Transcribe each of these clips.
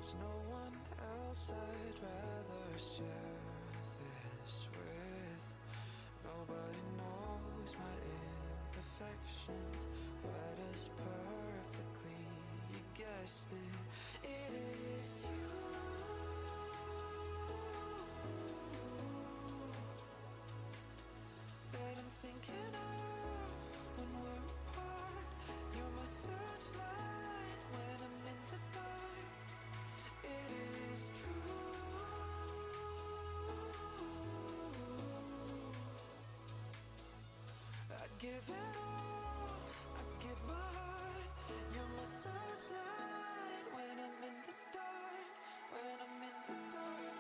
There's no one else I'd rather share this with. Nobody knows my imperfections quite as perfectly. You guessed it, it is you that I'm thinking of when we're apart. You're my searchlight when I'm in the dark. It is true. I'd give it all, I'd give my heart. You're my searchlight when I'm in the dark, when I'm in the dark.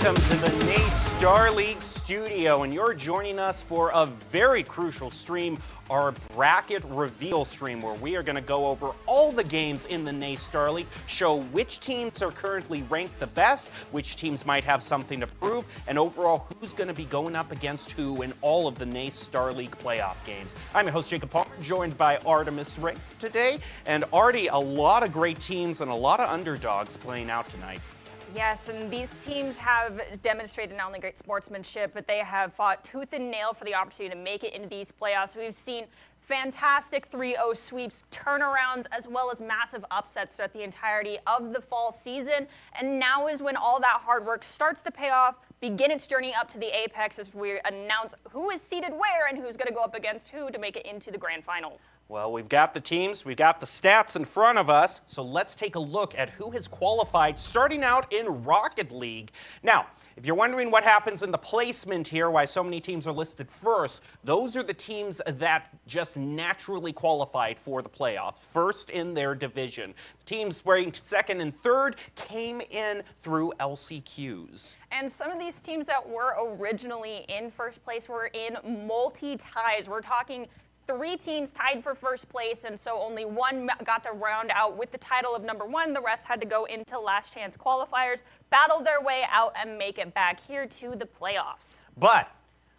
welcome to the NACE Starleague studio, and you're joining us for a very crucial stream, our bracket reveal stream, where we are going to go over all the games in the NACE Starleague, show which teams are currently ranked the best, which teams might have something to prove, and overall who's going to be going up against who in all of the NACE Starleague playoff games. I'm your host, Jacob Palmer, joined by Artemis Ring today, and Artie, a lot of great teams and a lot of underdogs playing out tonight. Yes, and these teams have demonstrated not only great sportsmanship, but they have fought tooth and nail for the opportunity to make it into these playoffs. We've seen fantastic 3-0 sweeps, turnarounds, as well as massive upsets throughout the entirety of the fall season. And now is when all that hard work starts to pay off, begin its journey up to the apex as we announce who is seated where and who's going to go up against who to make it into the grand finals. Well, we've got the teams, we've got the stats in front of us, so let's take a look at who has qualified starting out in Rocket League. Now, if you're wondering what happens in the placement here, why so many teams are listed first, those are the teams that just naturally qualified for the playoffs, first in their division. The teams ranked second and third came in through LCQs. And some of these teams that were originally in first place were in multi-ties. We're talking 3 teams tied for first place, and so only one got to round out with the title of number 1. The rest had to go into last chance qualifiers, battle their way out, and make it back here to the playoffs. But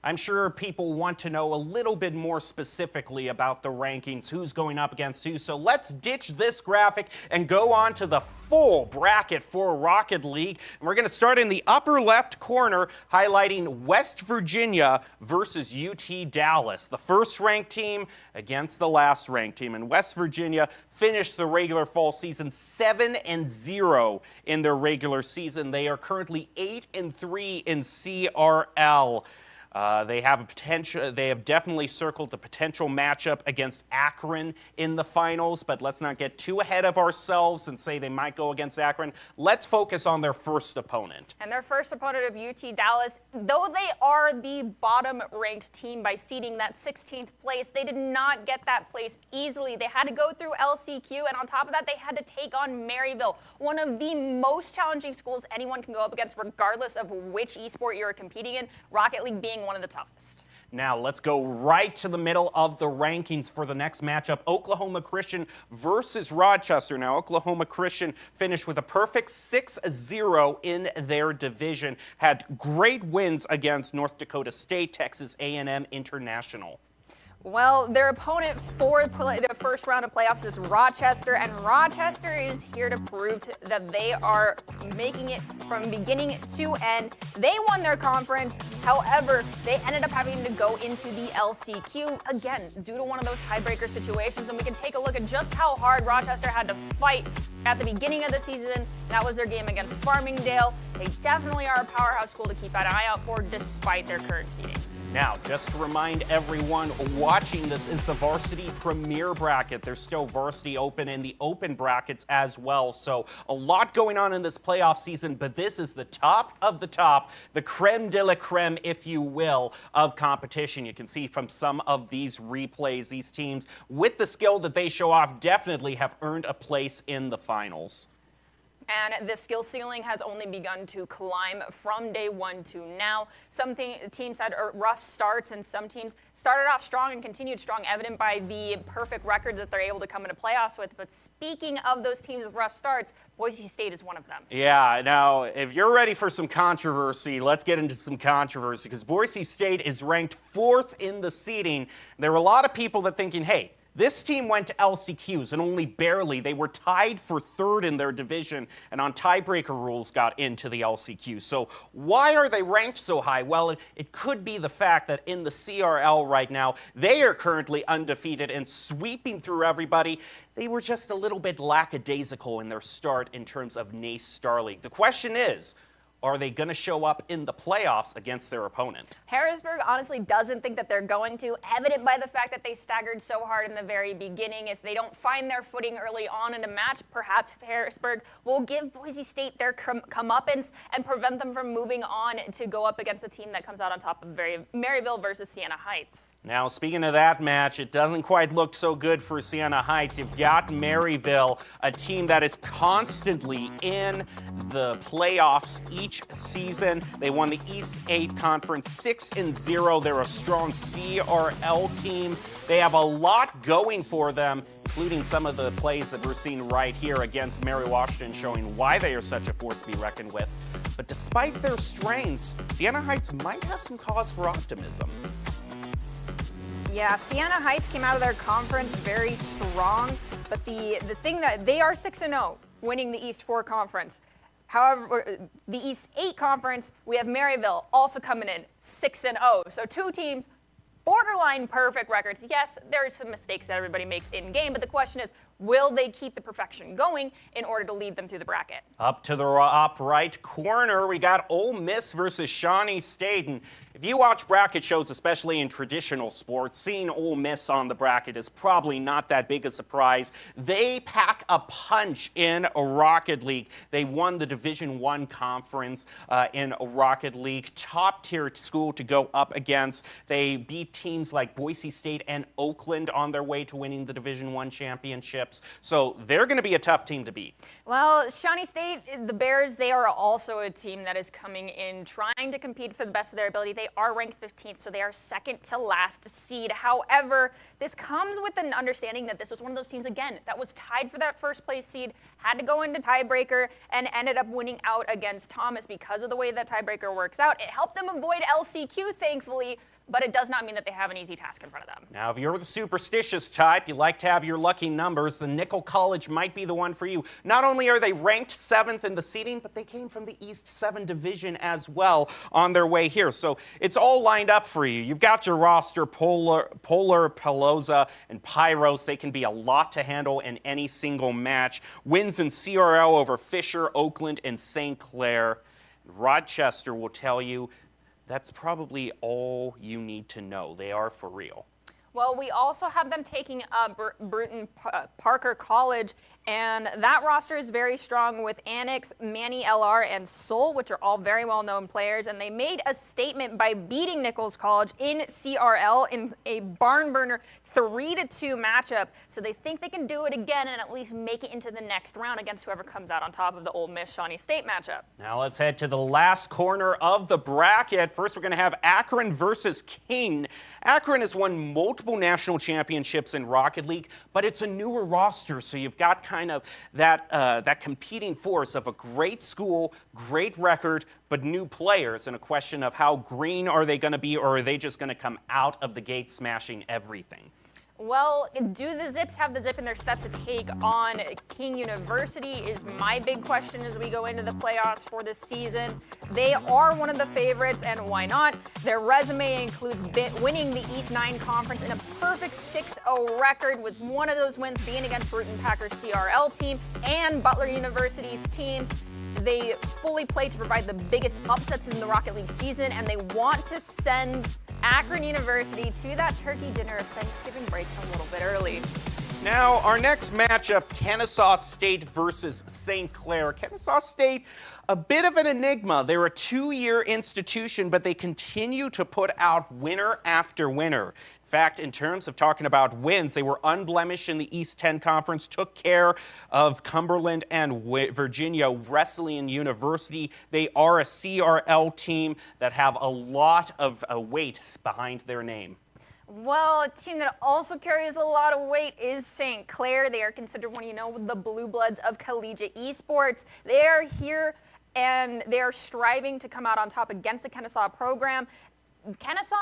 I'm sure people want to know a little bit more specifically about the rankings, who's going up against who. So let's ditch this graphic and go on to the full bracket for Rocket League. And we're going to start in the upper left corner, highlighting West Virginia versus UT Dallas, the first ranked team against the last ranked team. And West Virginia finished the regular fall season 7-0 in their regular season. They are currently 8-3 in CRL. They have definitely circled the potential matchup against Akron in the finals, but let's not get too ahead of ourselves and say they might go against Akron. Let's focus on their first opponent. And their first opponent of UT Dallas, though they are the bottom-ranked team by seeding that 16th place, they did not get that place easily. They had to go through LCQ, and on top of that, they had to take on Maryville, one of the most challenging schools anyone can go up against, regardless of which esport you're competing in, Rocket League being one of the toughest. Now, let's go right to the middle of the rankings for the next matchup, Oklahoma Christian versus Rochester. Now, Oklahoma Christian finished with a perfect 6-0 in their division, had great wins against North Dakota State, Texas A&M International. Well, their opponent for the first round of playoffs is Rochester, and Rochester is here to prove that they are making it from beginning to end. They won their conference. However, they ended up having to go into the LCQ, again, due to one of those tiebreaker situations, and we can take a look at just how hard Rochester had to fight at the beginning of the season. That was their game against Farmingdale. They definitely are a powerhouse school to keep an eye out for despite their current seeding. Now, just to remind everyone watching, this is the Varsity Premier Bracket. There's still Varsity Open and the Open brackets as well. So a lot going on in this playoff season, but this is the top of the top, the creme de la creme, if you will, of competition. You can see from some of these replays, these teams, with the skill that they show off, definitely have earned a place in the finals. And the skill ceiling has only begun to climb from day 1 to now. Some teams had rough starts, and some teams started off strong and continued strong, evident by the perfect records that they're able to come into playoffs with. But speaking of those teams with rough starts, Boise State is one of them. Yeah, now, if you're ready for some controversy, let's get into some controversy, because Boise State is ranked 4th in the seeding. There were a lot of people that thinking, hey, this team went to LCQs, and only barely. They were tied for 3rd in their division, and on tiebreaker rules got into the LCQ. So why are they ranked so high? Well, it could be the fact that in the CRL right now, they are currently undefeated and sweeping through everybody. They were just a little bit lackadaisical in their start in terms of NACE Starleague. The question is, are they going to show up in the playoffs against their opponent? Harrisburg honestly doesn't think that they're going to, evident by the fact that they staggered so hard in the very beginning. If they don't find their footing early on in a match, perhaps Harrisburg will give Boise State their comeuppance and prevent them from moving on to go up against a team that comes out on top of Maryville versus Siena Heights. Now, speaking of that match, it doesn't quite look so good for Siena Heights. You've got Maryville, a team that is constantly in the playoffs each season. They won the East 8 Conference 6-0. They're a strong CRL team. They have a lot going for them, including some of the plays that we're seeing right here against Mary Washington, showing why they are such a force to be reckoned with. But despite their strengths, Siena Heights might have some cause for optimism. Yeah, Siena Heights came out of their conference very strong, but the thing that they are 6-0, winning the East 4 conference. However, the East 8 conference, we have Maryville also coming in 6-0. So two teams, borderline perfect records. Yes, there are some mistakes that everybody makes in game, but the question is, will they keep the perfection going in order to lead them through the bracket? Up to the up right corner, we got Ole Miss versus Shawnee State. And if you watch bracket shows, especially in traditional sports, seeing Ole Miss on the bracket is probably not that big a surprise. They pack a punch in a Rocket League. They won the Division I conference in a Rocket League. Top tier school to go up against. They beat teams like Boise State and Oakland on their way to winning the Division I championships. So they're going to be a tough team to beat. Well, Shawnee State, the Bears, they are also a team that is coming in trying to compete for the best of their ability. They are ranked 15th, so they are second to last seed. However, this comes with an understanding that this was one of those teams, again, that was tied for that first place seed, had to go into tiebreaker, and ended up winning out against Thomas because of the way that tiebreaker works out. It helped them avoid LCQ, thankfully, but it does not mean that they have an easy task in front of them. Now, if you're the superstitious type, you like to have your lucky numbers, the Nickel College might be the one for you. Not only are they ranked 7th in the seeding, but they came from the East 7 division as well on their way here. So it's all lined up for you. You've got your roster, Polar, Pelosa, and Pyros. They can be a lot to handle in any single match. Wins in CRL over Fisher, Oakland, and St. Clair. Rochester will tell you that's probably all you need to know. They are for real. Well, we also have them taking Bruton Parker College, and that roster is very strong with Annex, Manny LR, and Soul, which are all very well-known players, and they made a statement by beating Nichols College in CRL in a barn burner 3-2 matchup, so they think they can do it again and at least make it into the next round against whoever comes out on top of the Ole Miss Shawnee State matchup. Now let's head to the last corner of the bracket. First, we're going to have Akron versus King. Akron has won multiple national championships in Rocket League, but it's a newer roster, so you've got kind of that competing force of a great school, great record, but new players, and a question of how green are they going to be, or are they just going to come out of the gate smashing everything? Well, do the Zips have the zip in their step to take on King University is my big question as we go into the playoffs for this season. They are one of the favorites, and why not? Their resume includes winning the East 9 Conference in a perfect 6-0 record, with one of those wins being against Bruton Packers CRL team and Butler University's team. They fully play to provide the biggest upsets in the Rocket League season, and they want to send Akron University to that turkey dinner of Thanksgiving break a little bit early. Now, our next matchup, Kennesaw State versus St. Clair. Kennesaw State, a bit of an enigma. They're a 2-year institution, but they continue to put out winner after winner. In fact, in terms of talking about wins, they were unblemished in the East 10 Conference, took care of Cumberland and Virginia Wesleyan University. They are a CRL team that have a lot of weight behind their name. Well, a team that also carries a lot of weight is St. Clair. They are considered one of the blue bloods of collegiate esports. They are here and they are striving to come out on top against the Kennesaw program. Kennesaw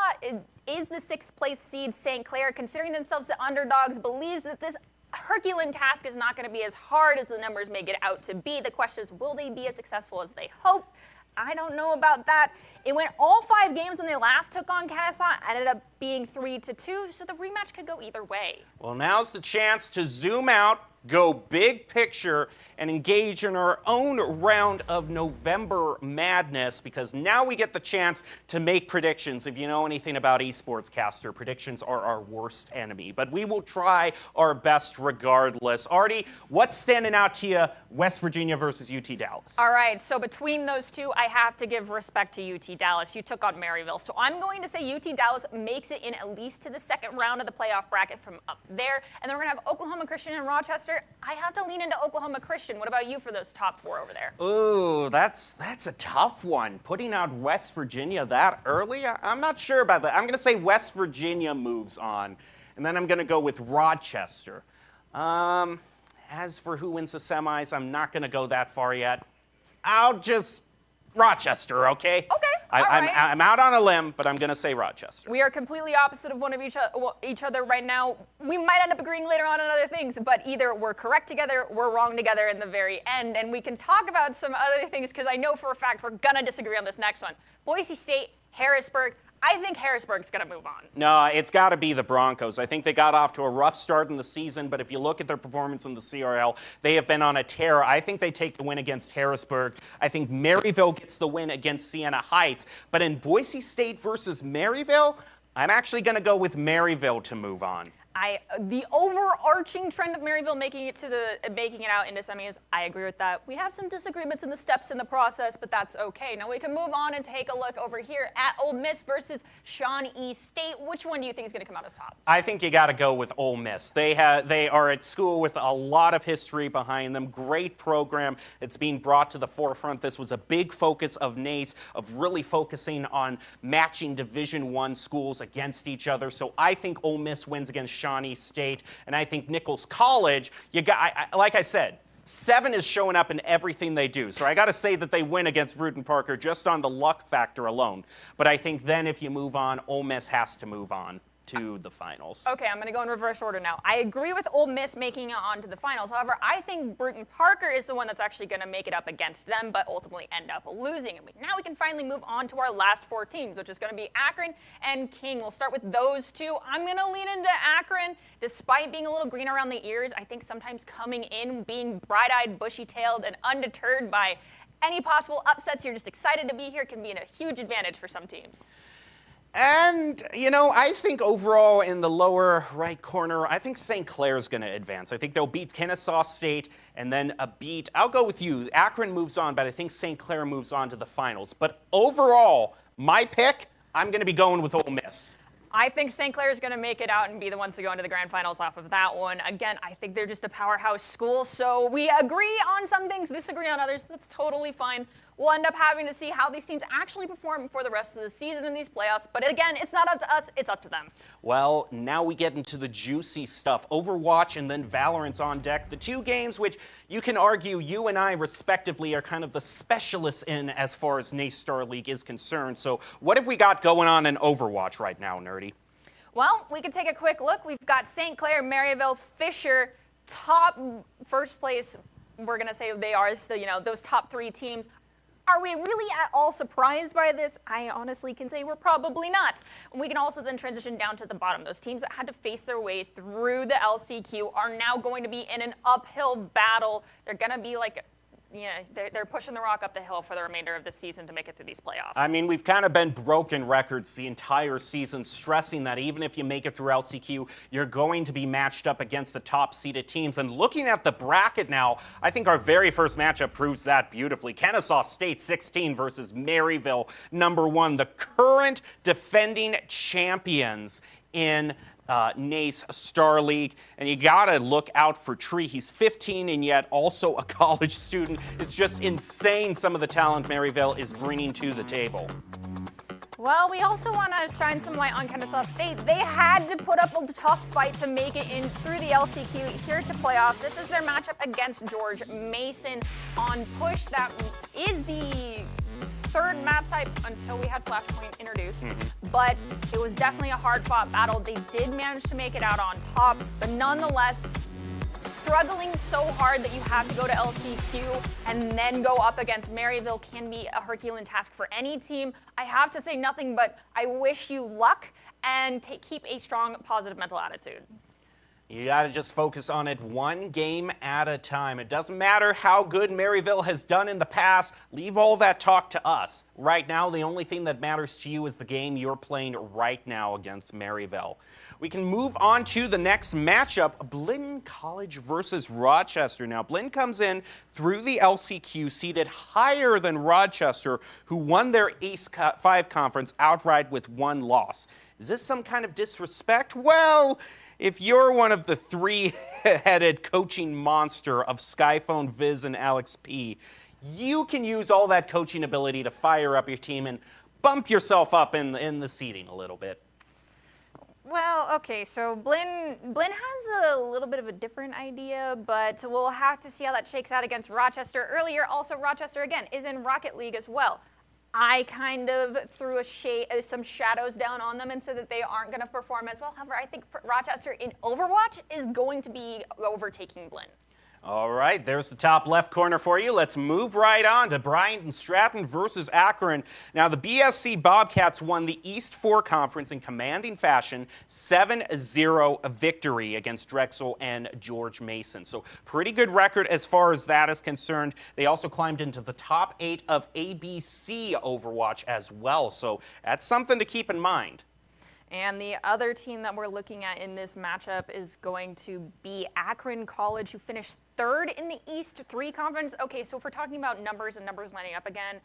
is the 6th place seed. St. Clair, considering themselves the underdogs, believes that this Herculean task is not going to be as hard as the numbers make it out to be. The question is, will they be as successful as they hope? I don't know about that. It went all 5 games when they last took on Kennesaw, ended up being 3-2, so the rematch could go either way. Well, now's the chance to zoom out, go big picture and engage in our own round of November Madness, because now we get the chance to make predictions. If you know anything about esports caster, predictions are our worst enemy, but we will try our best regardless. Artie, what's standing out to you, West Virginia versus UT Dallas? All right, so between those two, I have to give respect to UT Dallas. You took on Maryville, so I'm going to say UT Dallas makes it in at least to the second round of the playoff bracket from up there, and then we're going to have Oklahoma Christian and Rochester. I have to lean into Oklahoma Christian. What about you for those top four over there? Ooh, that's a tough one. Putting out West Virginia that early, I'm not sure about that. I'm going to say West Virginia moves on, and then I'm going to go with Rochester. As for who wins the semis, I'm not going to go that far yet. I'll just Rochester, okay? Okay. I'm out on a limb, but I'm going to say Rochester. We are completely opposite of one of each other right now. We might end up agreeing later on other things, but either we're correct together, we're wrong together in the very end, and we can talk about some other things because I know for a fact we're going to disagree on this next one. Boise State, Harrisburg. I think Harrisburg's going to move on. No, it's got to be the Broncos. I think they got off to a rough start in the season, but if you look at their performance in the CRL, they have been on a tear. I think they take the win against Harrisburg. I think Maryville gets the win against Siena Heights. But in Boise State versus Maryville, I'm actually going to go with Maryville to move on. The overarching trend of Maryville making it out into semis, I agree with that. We have some disagreements in the steps in the process, but that's okay. Now we can move on and take a look over here at Ole Miss versus Shawnee State. Which one do you think is going to come out as top? I think you got to go with Ole Miss. They are at school with a lot of history behind them. Great program. It's being brought to the forefront. This was a big focus of NACE, of really focusing on matching Division I schools against each other. So I think Ole Miss wins against Shawnee State, and I think Nichols College, like I said, 7 is showing up in everything they do. So I got to say that they win against Bruton Parker just on the luck factor alone. But I think then if you move on, Ole Miss has to move on to the finals. Okay, I'm going to go in reverse order now. I agree with Ole Miss making it on to the finals. However, I think Bruton Parker is the one that's actually going to make it up against them, but ultimately end up losing. And now we can finally move on to our last 4 teams, which is going to be Akron and King. We'll start with those two. I'm going to lean into Akron. Despite being a little green around the ears, I think sometimes coming in, being bright-eyed, bushy-tailed, and undeterred by any possible upsets, you're just excited to be here, can be a huge advantage for some teams. And, I think overall in the lower right corner, I think St. Clair's going to advance. I think they'll beat Kennesaw State and then I'll go with you. Akron moves on, but I think St. Clair moves on to the finals. But overall, my pick, I'm going to be going with Ole Miss. I think St. Clair is going to make it out and be the ones to go into the grand finals off of that one. Again, I think they're just a powerhouse school, so we agree on some things, disagree on others. That's totally fine. We'll end up having to see how these teams actually perform for the rest of the season in these playoffs. But again, it's not up to us, it's up to them. Well, now we get into the juicy stuff. Overwatch and then Valorant's on deck. The 2 games which you can argue you and I respectively are kind of the specialists in as far as NACE Starleague is concerned. So what have we got going on in Overwatch right now, Nerdy? Well, we can take a quick look. We've got St. Clair, Maryville, Fisher, top first place. We're going to say they are, so, those top 3 teams. Are we really at all surprised by this? I honestly can say we're probably not. We can also then transition down to the bottom. Those teams that had to face their way through the LCQ are now going to be in an uphill battle. They're going to be like, they're pushing the rock up the hill for the remainder of the season to make it through these playoffs. I mean, we've kind of been broken records the entire season, stressing that even if you make it through LCQ, you're going to be matched up against the top-seeded teams. And looking at the bracket now, I think our very first matchup proves that beautifully. Kennesaw State 16 versus Maryville number 1, the current defending champions in NACE Starleague, and you gotta look out for Tree. He's 15 and yet also a college student. It's just insane some of the talent Maryville is bringing to the table. Well, we also want to shine some light on Kennesaw State. They had to put up a tough fight to make it in through the LCQ here to playoffs. This is their matchup against George Mason on Push. That is the 3rd map type until we had Flashpoint introduced. But it was definitely a hard-fought battle. They did manage to make it out on top, but nonetheless, struggling so hard that you have to go to LCQ and then go up against Maryville can be a Herculean task for any team. I have to say nothing but I wish you luck and keep a strong, positive mental attitude. You got to just focus on it one game at a time. It doesn't matter how good Maryville has done in the past. Leave all that talk to us. Right now, the only thing that matters to you is the game you're playing right now against Maryville. We can move on to the next matchup, Blinn College versus Rochester. Now, Blinn comes in through the LCQ, seated higher than Rochester, who won their East 5 conference outright with 1 loss. Is this some kind of disrespect? Well, if you're one of the 3-headed coaching monster of Skyphone, Viz, and Alex P., you can use all that coaching ability to fire up your team and bump yourself up in the seating a little bit. Well, okay, so Blinn has a little bit of a different idea, but we'll have to see how that shakes out against Rochester. Earlier, also Rochester, again, is in Rocket League as well. I kind of threw some shadows down on them and said that they aren't going to perform as well. However, I think Rochester in Overwatch is going to be overtaking Blinn. All right, there's the top left corner for you. Let's move right on to Bryant and Stratton versus Akron. Now, the BSC Bobcats won the East 4 Conference in commanding fashion, 7-0 victory against Drexel and George Mason. So pretty good record as far as that is concerned. They also climbed into the top 8 of ABC Overwatch as well. So that's something to keep in mind. And the other team that we're looking at in this matchup is going to be Akron College, who finished 3rd in the East 3 Conference. Okay, so if we're talking about numbers and numbers lining up again,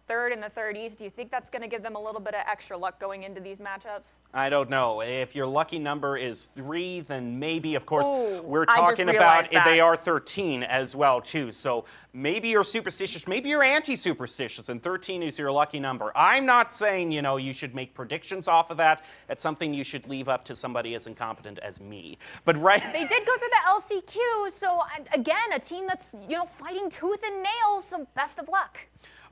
3rd in the 3rd East, do you think that's going to give them a little bit of extra luck going into these matchups? I don't know. If your lucky number is 3, then maybe, of course, Ooh, we're talking about that. they are 13 as well, too. So maybe you're superstitious, maybe you're anti-superstitious, and 13 is your lucky number. I'm not saying, you should make predictions off of that. That's something you should leave up to somebody as incompetent as me. But They did go through the LCQ, so again, a team that's, fighting tooth and nail, so best of luck.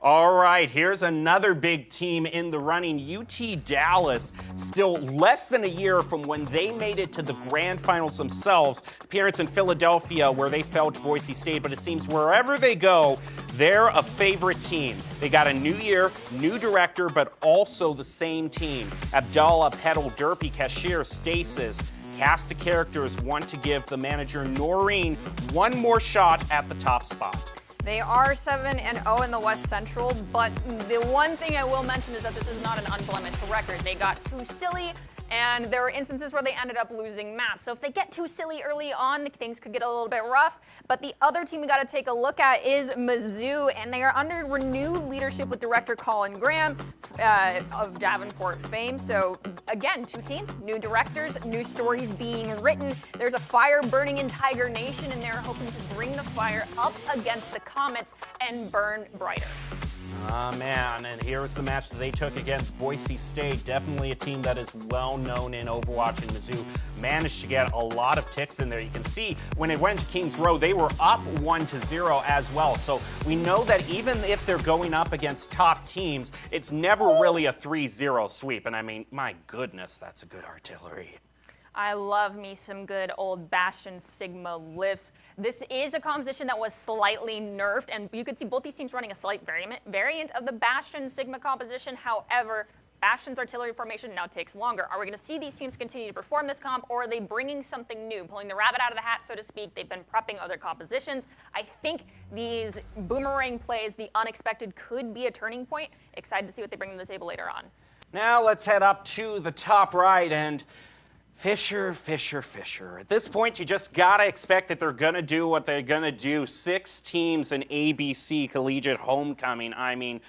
All right, here's another big team in the running, UT Dallas, still less than a year from when they made it to the grand finals themselves, appearance in Philadelphia where they fell to Boise State, but it seems wherever they go, they're a favorite team. They got a new year, new director, but also the same team. Abdallah, Petal, Derpy, Cashier, Stasis. Cast of characters want to give the manager Noreen one more shot at the top spot. They are 7-0 in the West Central, but the one thing I will mention is that this is not an unblemished record. They got too silly, and there were instances where they ended up losing maps. So if they get too silly early on, things could get a little bit rough. But the other team we got to take a look at is Mizzou, and they are under renewed leadership with director Colin Graham of Davenport fame. So again, 2 teams, new directors, new stories being written. There's a fire burning in Tiger Nation, and they're hoping to bring the fire up against the Comets and burn brighter. Ah, man, and here's the match that they took against Boise State. Definitely a team that is well known in Overwatch, and Mizzou managed to get a lot of ticks in there. You can see when it went to Kings Row, they were up 1-0 as well. So we know that even if they're going up against top teams, it's never really a 3-0 sweep. And I mean, my goodness, that's a good artillery. I love me some good old Bastion Sigma lifts. This is a composition that was slightly nerfed, and you could see both these teams running a slight variant of the Bastion Sigma composition. However, Bastion's artillery formation now takes longer. Are we going to see these teams continue to perform this comp, or are they bringing something new, pulling the rabbit out of the hat, so to speak? They've been prepping other compositions. I think these boomerang plays, the unexpected, could be a turning point. Excited to see what they bring to the table later on. Now let's head up to the top right, and Fisher. At this point, you just gotta expect that they're gonna do what they're gonna do. 6 teams in ABC Collegiate Homecoming. I mean,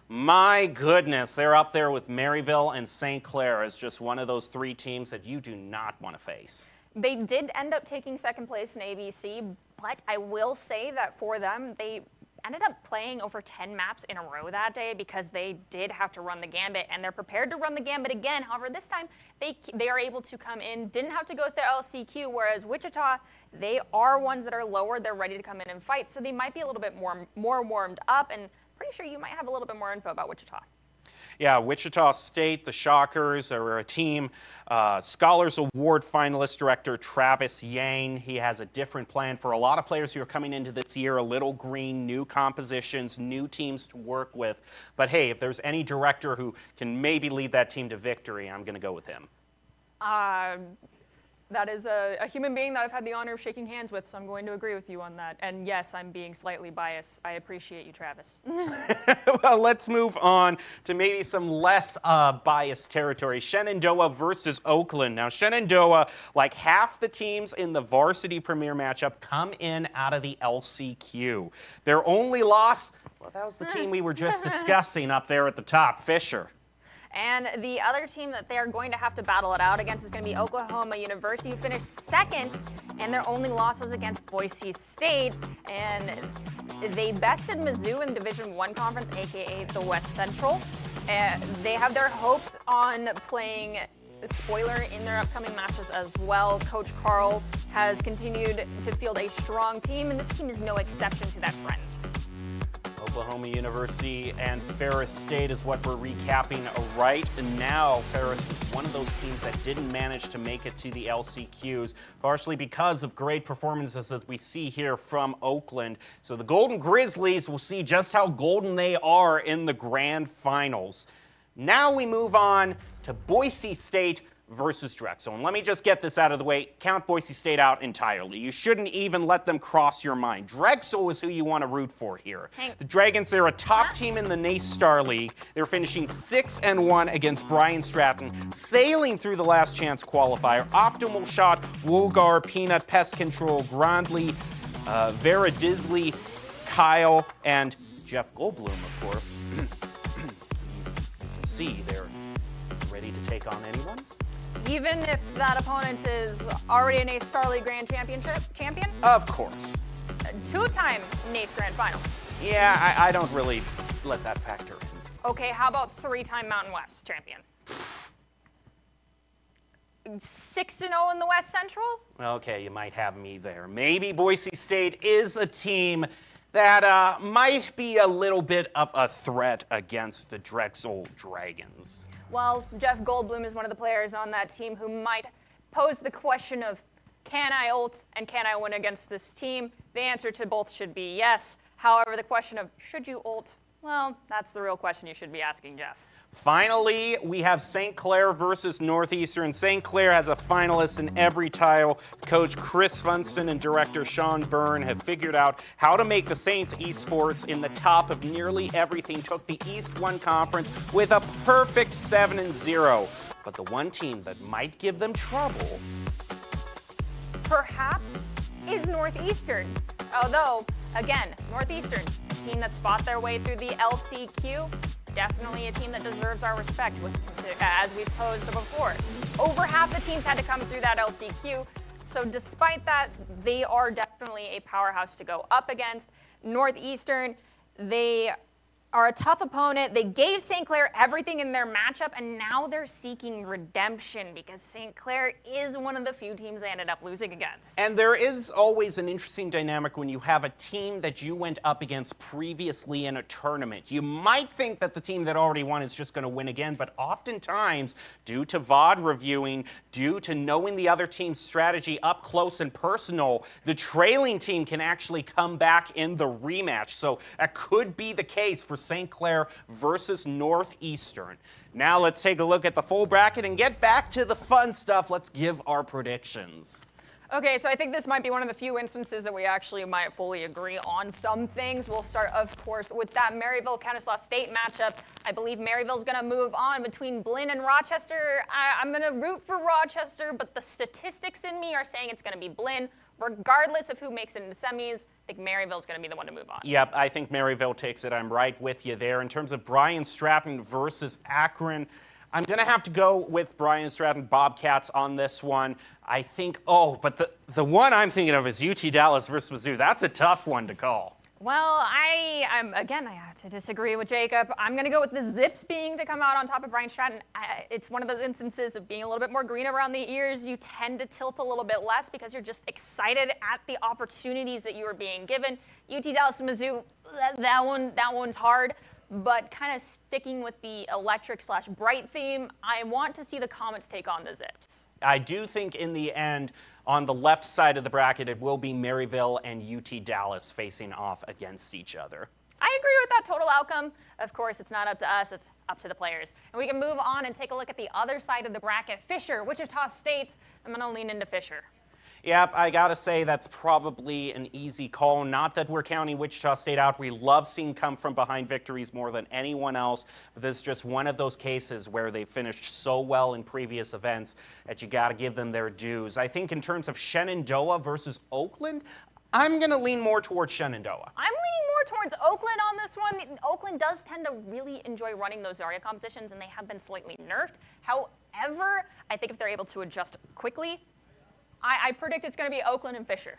my goodness, they're up there with Maryville and St. Clair as just one of those 3 teams that you do not want to face. They did end up taking 2nd place in ABC, but I will say that for them, they ended up playing over 10 maps in a row that day because they did have to run the gambit, and they're prepared to run the gambit again. However, this time they are able to come in, didn't have to go through LCQ, whereas Wichita, they are ones that are lower. They're ready to come in and fight, so they might be a little bit more warmed up, and pretty sure you might have a little bit more info about Wichita. Yeah, Wichita State, the Shockers, are a team. Scholars Award finalist director Travis Yang, he has a different plan for a lot of players who are coming into this year, a little green, new compositions, new teams to work with. But hey, if there's any director who can maybe lead that team to victory, I'm going to go with him. That is a human being that I've had the honor of shaking hands with, so I'm going to agree with you on that. And yes, I'm being slightly biased. I appreciate you, Travis. Well, let's move on to maybe some less biased territory. Shenandoah versus Oakland. Now, Shenandoah, like half the teams in the Varsity Premier matchup, come in out of the LCQ. Their only loss, well, that was the team we were just discussing up there at the top, Fisher. And the other team that they're going to have to battle it out against is going to be Oklahoma University, who finished second, and their only loss was against Boise State. And they bested Mizzou in Division I conference, aka the West Central. They have their hopes on playing spoiler in their upcoming matches as well. Coach Carl has continued to field a strong team, and this team is no exception to that trend. Oklahoma University and Ferris State is what we're recapping right now. Ferris was one of those teams that didn't manage to make it to the LCQs, partially because of great performances as we see here from Oakland. So the Golden Grizzlies will see just how golden they are in the grand finals. Now we move on to Boise State versus Drexel. And let me just get this out of the way. Count Boise State out entirely. You shouldn't even let them cross your mind. Drexel is who you want to root for here. The Dragons, they're a top team in the NACE Starleague. They're finishing 6-1 against Bryan Stratton, sailing through the last chance qualifier. Optimal Shot, Wogar, Peanut, Pest Control, Grandly, Vera Disley, Kyle, and Jeff Goldblum, of course. You can see they're ready to take on anyone. Even if that opponent is already a NACE Starleague Grand Championship champion? Of course. Two-time NACE Grand Finals. Yeah, I don't really let that factor in. Okay, how about three-time Mountain West champion? 6-0 in the West Central? Okay, you might have me there. Maybe Boise State is a team that might be a little bit of a threat against the Drexel Dragons. Well, Jeff Goldblum is one of the players on that team who might pose the question of, can I ult and can I win against this team? The answer to both should be yes. However, the question of, should you ult? Well, that's the real question you should be asking Jeff. Finally, we have St. Clair versus Northeastern. St. Clair has a finalist in every title. Coach Chris Funston and director Sean Byrne have figured out how to make the Saints esports in the top of nearly everything. Took the East 1 conference with a perfect 7-0. But the one team that might give them trouble, perhaps, is Northeastern. Although, again, Northeastern, a team that's fought their way through the LCQ, definitely a team that deserves our respect, as we've posed before. Over half the teams had to come through that LCQ, so despite that, they are definitely a powerhouse to go up against. Northeastern, they are a tough opponent. They gave St. Clair everything in their matchup, and now they're seeking redemption because St. Clair is one of the few teams they ended up losing against. and there is always an interesting dynamic when you have a team that you went up against previously in a tournament. You might think that the team that already won is just going to win again, but oftentimes, due to VOD reviewing, due to knowing the other team's strategy up close and personal, the trailing team can actually come back in the rematch. So that could be the case for St. Clair versus Northeastern. Now let's take a look at the full bracket and get back to the fun stuff. Let's give our predictions. Okay, so I think this might be one of the few instances that we actually might fully agree on some things. We'll start, of course, with that Maryville-Kennesaw State matchup. I believe Maryville's going to move on between Blinn and Rochester. I'm going to root for Rochester, but the statistics in me are saying it's going to be Blinn. Regardless of who makes it into semis, I think Maryville's going to be the one to move on. Yep, I think Maryville takes it. I'm right with you there. In terms of Bryan Stratton versus Akron, I'm going to have to go with Bryan Stratton Bobcats on this one. I think, but the one I'm thinking of is UT Dallas versus Mizzou. That's a tough one to call. Well, I have to disagree with Jacob. I'm going to go with the Zips being to come out on top of Bryan Stratton. It's one of those instances of being a little bit more green around the ears. You tend to tilt a little bit less because you're just excited at the opportunities that you are being given. UT Dallas and Mizzou, that one's hard. But kind of sticking with the electric/bright theme, I want to see the Comets take on the Zips. I do think in the end, on the left side of the bracket, it will be Maryville and UT Dallas facing off against each other. I agree with that total outcome. Of course, it's not up to us, it's up to the players. And we can move on and take a look at the other side of the bracket. Fisher, Wichita State. I'm going to lean into Fisher. Yep, I gotta say that's probably an easy call. Not that we're counting Wichita State out. We love seeing come from behind victories more than anyone else, but this is just one of those cases where they finished so well in previous events that you gotta give them their dues. I think in terms of Shenandoah versus Oakland, I'm gonna lean more towards Shenandoah. I'm leaning more towards Oakland on this one. Oakland does tend to really enjoy running those Zarya competitions, and they have been slightly nerfed. However, I think if they're able to adjust quickly, I predict it's going to be Oakland and Fisher.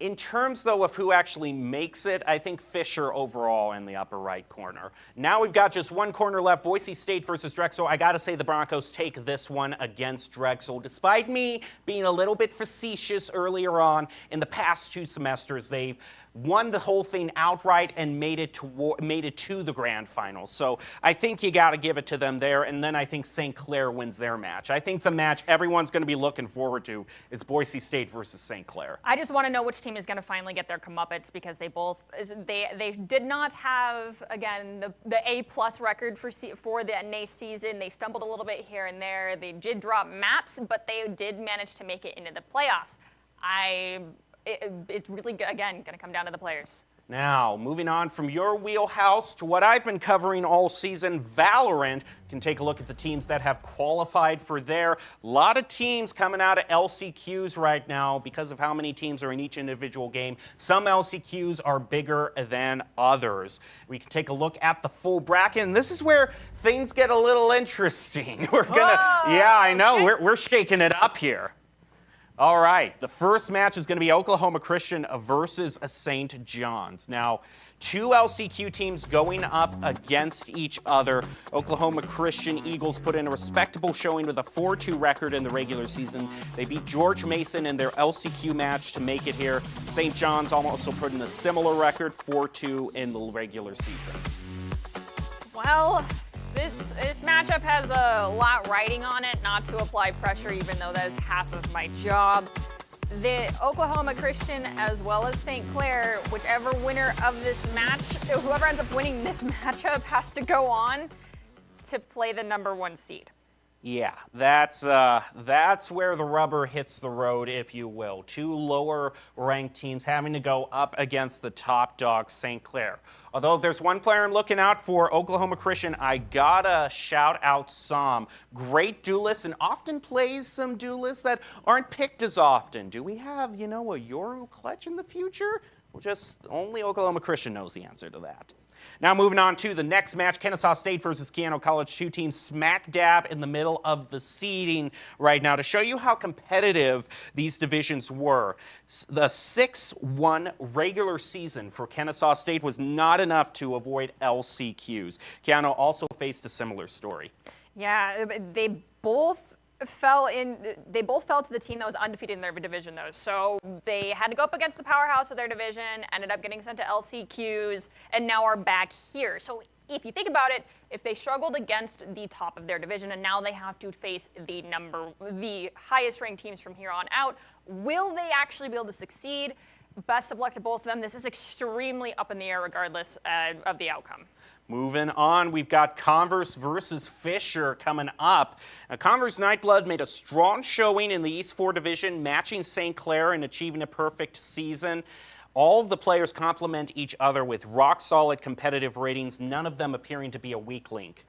In terms, though, of who actually makes it, I think Fisher overall in the upper right corner. Now we've got just one corner left, Boise State versus Drexel. I got to say the Broncos take this one against Drexel. Despite me being a little bit facetious earlier on, in the past 2 semesters, they've won the whole thing outright and made it to the grand final. So I think you got to give it to them there, and then I think St. Clair wins their match. I think the match everyone's going to be looking forward to is Boise State versus St. Clair. I just want to know which team is going to finally get their comeuppance, because they did not have, again, the A+ record for the NACE season. They stumbled a little bit here and there. They did drop maps, but they did manage to make it into the playoffs. It's really, again, going to come down to the players. Now, moving on from your wheelhouse to what I've been covering all season, Valorant. You can take a look at the teams that have qualified for there. A lot of teams coming out of LCQs right now because of how many teams are in each individual game. Some LCQs are bigger than others. We can take a look at the full bracket, and this is where things get a little interesting. Yeah, I know, we're shaking it up here. All right, the first match is going to be Oklahoma Christian versus St. John's. Now, 2 LCQ teams going up against each other. Oklahoma Christian Eagles put in a respectable showing with a 4-2 record in the regular season. They beat George Mason in their LCQ match to make it here. St. John's also put in a similar record, 4-2 in the regular season. Well, this matchup has a lot riding on it, not to apply pressure, even though that is half of my job. The Oklahoma Christian as well as St. Clair, whichever winner of this match, whoever ends up winning this matchup has to go on to play the #1 seed. Yeah, that's where the rubber hits the road, if you will. 2 lower-ranked teams having to go up against the top dog, St. Clair. Although if there's one player I'm looking out for, Oklahoma Christian, I gotta shout out Som. Great duelist, and often plays some duelists that aren't picked as often. Do we have, a Yoru clutch in the future? Well, just only Oklahoma Christian knows the answer to that. Now moving on to the next match, Kennesaw State versus Keanu College, 2 teams smack dab in the middle of the seeding right now. To show you how competitive these divisions were, the 6-1 regular season for Kennesaw State was not enough to avoid LCQs. Keanu also faced a similar story. Yeah, they both fell to the team that was undefeated in their division, though. So they had to go up against the powerhouse of their division, ended up getting sent to LCQs, and now are back here. So if you think about it, if they struggled against the top of their division and now they have to face the highest ranked teams from here on out, will they actually be able to succeed? Best of luck to both of them. This is extremely up in the air regardless of the outcome. Moving on, we've got Converse versus Fisher coming up. Now, Converse Nightblood made a strong showing in the East 4 division, matching St. Clair and achieving a perfect season. All of the players complement each other with rock-solid competitive ratings, none of them appearing to be a weak link.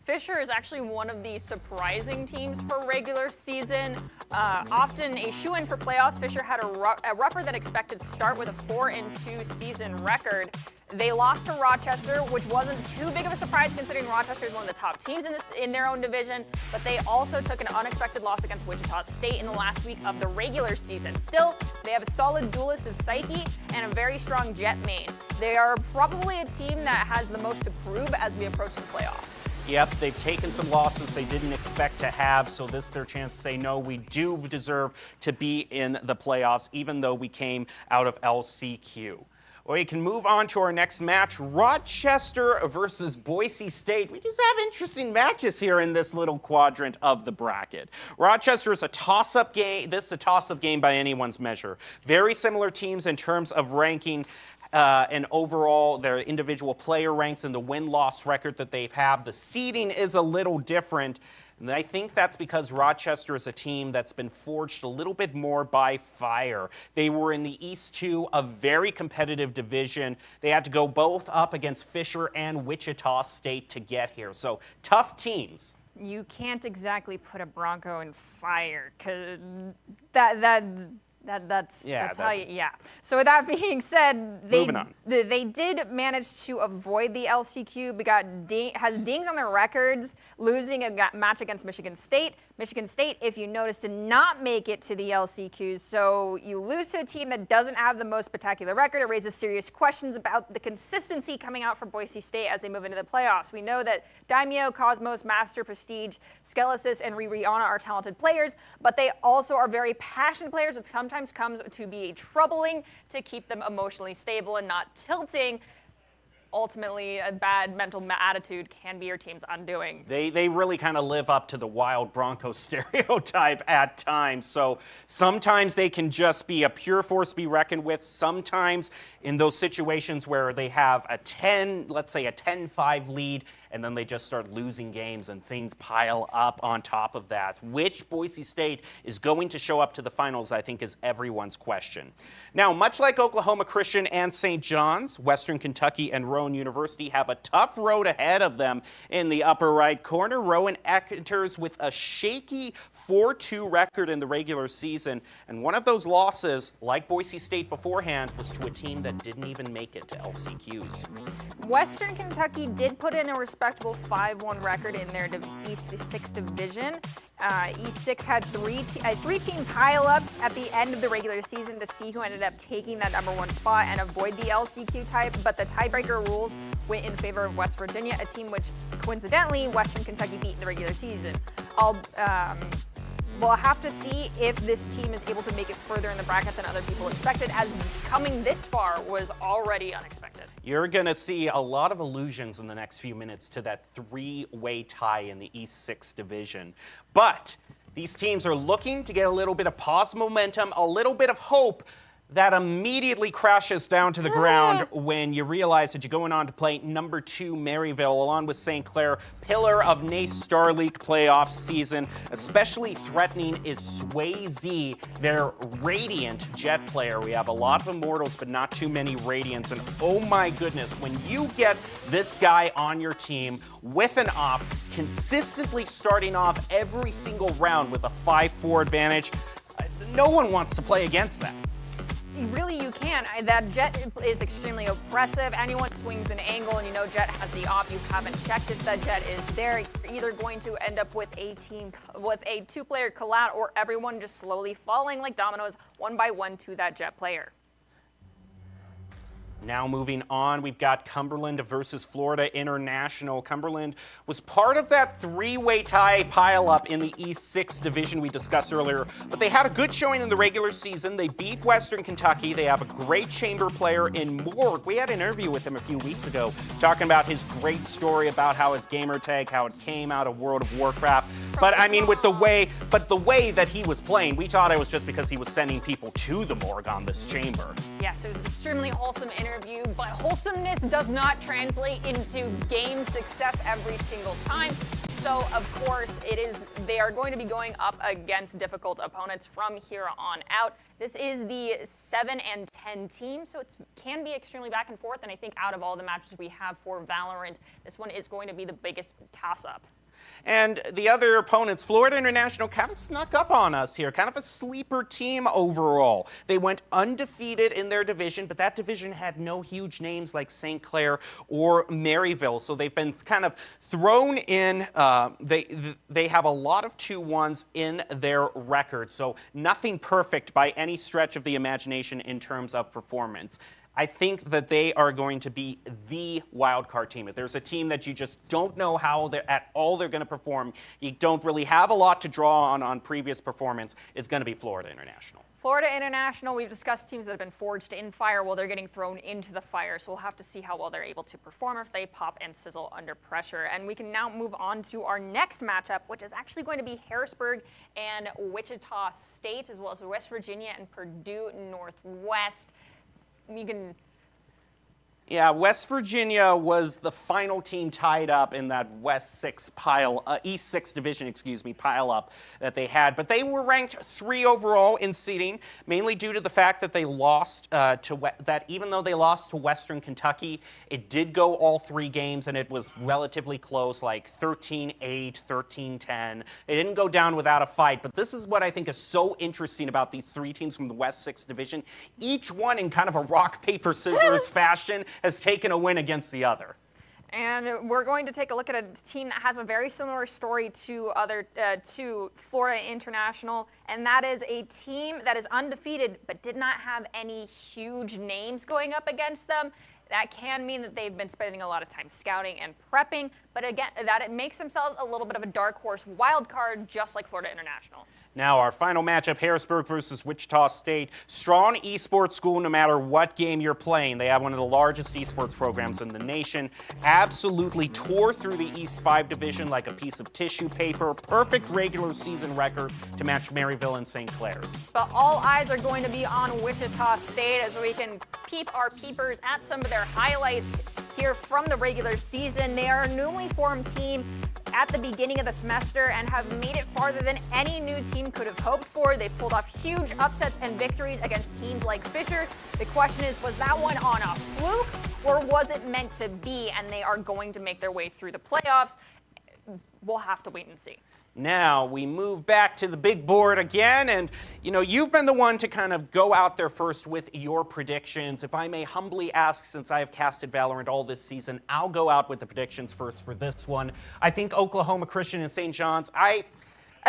Fisher is actually one of the surprising teams for regular season. Often a shoo-in for playoffs, Fisher had a rougher than expected start with a 4-2 season record. They lost to Rochester, which wasn't too big of a surprise considering Rochester is one of the top teams in their own division, but they also took an unexpected loss against Wichita State in the last week of the regular season. Still, they have a solid duelist of Psyche and a very strong Jet main. They are probably a team that has the most to prove as we approach the playoffs. Yep, they've taken some losses they didn't expect to have, so this is their chance to say, no, we do deserve to be in the playoffs, even though we came out of LCQ. We can move on to our next match, Rochester versus Boise State. We just have interesting matches here in this little quadrant of the bracket. Rochester is a toss-up game. This is a toss-up game by anyone's measure. Very similar teams in terms of ranking. and overall their individual player ranks and the win-loss record that they've had. The seeding is a little different. And I think that's because Rochester is a team that's been forged a little bit more by fire. They were in the East 2, a very competitive division. They had to go both up against Fisher and Wichita State to get here. So tough teams. You can't exactly put a Bronco in fire, because that's how you, yeah. So with that being said, they did manage to avoid the LCQ, but has dings on their records, losing a match against Michigan State. Michigan State, if you notice, did not make it to the LCQs. So you lose to a team that doesn't have the most spectacular record. It raises serious questions about the consistency coming out for Boise State as they move into the playoffs. We know that Daimyo, Cosmos, Master, Prestige, Skelesis, and Rihanna are talented players, but they also are very passionate players, which sometimes comes to be troubling to keep them emotionally stable and not tilting. Ultimately, a bad mental attitude can be your team's undoing. They really kind of live up to the wild Bronco stereotype at times. So sometimes they can just be a pure force to be reckoned with. Sometimes in those situations where they have a 10-5 lead, and then they just start losing games and things pile up on top of that. Which Boise State is going to show up to the finals, I think, is everyone's question. Now, much like Oklahoma Christian and St. John's, Western Kentucky and Rowan University have a tough road ahead of them. In the upper right corner, Rowan enters with a shaky 4-2 record in the regular season, and one of those losses, like Boise State beforehand, was to a team that didn't even make it to LCQs. Western Kentucky did put in a respectable 5-1 record in their East 6 division. East 6 had a three-team pile-up at the end of the regular season to see who ended up taking that #1 spot and avoid the LCQ type, but the tiebreaker rules went in favor of West Virginia, a team which, coincidentally, Western Kentucky beat in the regular season. We'll have to see if this team is able to make it further in the bracket than other people expected, as coming this far was already unexpected. You're going to see a lot of allusions in the next few minutes to that three-way tie in the East 6 division. But these teams are looking to get a little bit of positive momentum, a little bit of hope, that immediately crashes down to the ground when you realize that you're going on to play #2 Maryville along with St. Clair, pillar of NACE Starleague playoff season. Especially threatening is Swayze, their Radiant Jet player. We have a lot of Immortals, but not too many Radiants. And oh my goodness, when you get this guy on your team with an op, consistently starting off every single round with a 5-4 advantage, no one wants to play against that. Really, you can. That Jet is extremely oppressive. Anyone swings an angle and you know Jet has the op, you haven't checked if that Jet is there. You're either going to end up with a team with a 2-player collat or everyone just slowly falling like dominoes one by one to that Jet player. Now moving on, we've got Cumberland versus Florida International. Cumberland was part of that three-way tie pile-up in the East 6 division we discussed earlier, but they had a good showing in the regular season. They beat Western Kentucky. They have a great chamber player in Morg. We had an interview with him a few weeks ago talking about his great story about how his gamer tag, how it came out of World of Warcraft. But I mean, the way that he was playing, we thought it was just because he was sending people to the Morg on this chamber. Yes, it was an extremely wholesome interview, but wholesomeness does not translate into game success every single time. So, of course, they are going to be going up against difficult opponents from here on out. This is the 7 and 10 team, so it can be extremely back and forth, and I think out of all the matches we have for Valorant, this one is going to be the biggest toss-up. And the other opponents, Florida International, kind of snuck up on us here. Kind of a sleeper team overall. They went undefeated in their division, but that division had no huge names like St. Clair or Maryville. So they've been kind of thrown in. They have a lot of 2-1s in their record. So nothing perfect by any stretch of the imagination in terms of performance. I think that they are going to be the wild card team. If there's a team that you just don't know how they're going to perform, you don't really have a lot to draw on previous performance, it's going to be Florida International. Florida International, we've discussed teams that have been forged in fire while they're getting thrown into the fire, so we'll have to see how well they're able to perform if they pop and sizzle under pressure. And we can now move on to our next matchup, which is actually going to be Harrisburg and Wichita State, as well as West Virginia and Purdue Northwest. Yeah, West Virginia was the final team tied up in that East 6 division, pile up that they had. But they were ranked 3 overall in seeding, mainly due to the fact that they lost even though they lost to Western Kentucky, it did go all 3 games and it was relatively close, like 13-8, 13-10. It didn't go down without a fight. But this is what I think is so interesting about these 3 teams from the West 6 division. Each one in kind of a rock, paper, scissors fashion has taken a win against the other. And we're going to take a look at a team that has a very similar story to Florida International, and that is a team that is undefeated but did not have any huge names going up against them. That can mean that they've been spending a lot of time scouting and prepping, but again, that it makes themselves a little bit of a dark horse wild card, just like Florida International. Now, our final matchup, Harrisburg versus Wichita State. Strong esports school no matter what game you're playing. They have one of the largest esports programs in the nation. Absolutely tore through the East 5 division like a piece of tissue paper. Perfect regular season record to match Maryville and St. Clair's. But all eyes are going to be on Wichita State as we can peep our peepers at some of their highlights here from the regular season. They are a newly formed team at the beginning of the semester and have made it farther than any new team could have hoped for. They've pulled off huge upsets and victories against teams like Fisher. The question is, was that one on a fluke or was it meant to be? And they are going to make their way through the playoffs. We'll have to wait and see. Now we move back to the big board again, and you've been the one to kind of go out there first with your predictions. If I may humbly ask, since I have casted Valorant all this season, I'll go out with the predictions first for this one. I think Oklahoma Christian and St. John's. I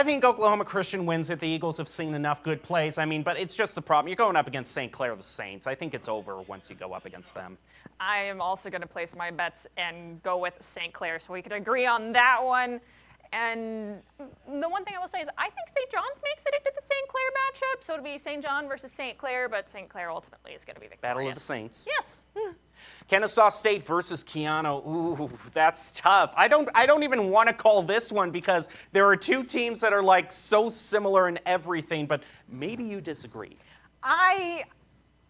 think Oklahoma Christian wins it. The Eagles have seen enough good plays. But it's just the problem. You're going up against St. Clair the Saints. I think it's over once you go up against them. I am also going to place my bets and go with St. Clair, so we could agree on that one. And the one thing I will say is I think St. John's makes it into the St. Clair matchup. So it'll be St. John versus St. Clair, but St. Clair ultimately is going to be victorious. Battle of the Saints. Yes. Kennesaw State versus Keanu. Ooh, that's tough. I don't even want to call this one because there are 2 teams that are like so similar in everything, but maybe you disagree.